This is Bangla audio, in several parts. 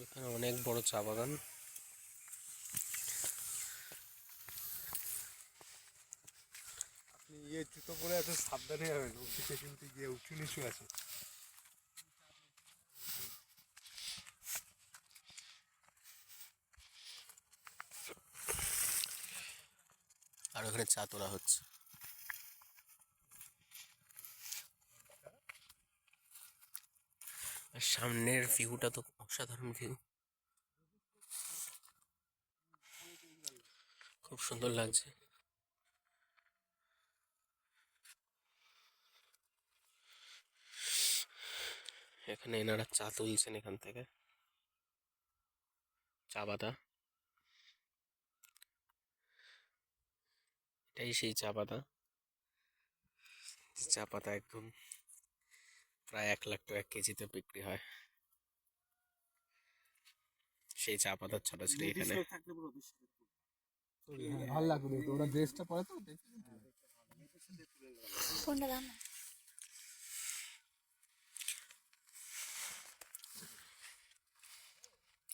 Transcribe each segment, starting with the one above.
এখানে অনেক বড় চা বাগান। আপনি জুতো পরে এত সাবধানে যাবেন, ওদিকে কিন্তু গিয়ে উঁচু নিচু আছে। আর ওখানে চা তোলা হচ্ছে। আর সামনের ভিউটা তো অসাধারণ ভিউ, খুব সুন্দর লাগছে। এখানে এনারা চা তুলছেন এখান থেকে, চা পাতা। এটাই সেই চা পাতা, চা পাতা একদম প্রায় 1,00,000 টাকা কেজিতে বিক্রি হয়। সেই চা পাতার ছড়াছড়ি এখানে। ভালো লাগলো তো, ওরা ড্রেসটা পরে তো কোনটা দাম?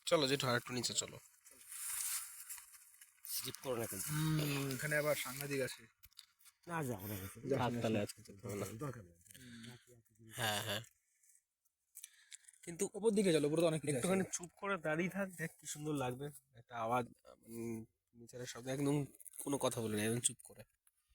চলো জেঠু আর একটু নিচে চলো, জিপ করো না কিন্তু। এখানে আবার সাংঘাতিক আছে। না যাবো না, তাহলে আজকে যেতে হবে না। হ্যাঁ হ্যাঁ, কিন্তু ওপর দিকে চলো, উপরে তো অনেক কিছু আছে। একটুখানি চুপ করে দাঁড়িয়ে থাক, দেখ কি সুন্দর লাগবে। একটা আওয়াজ, নিচের শব্দ, একদম কোনো কথা বলে না, একদম চুপ করে।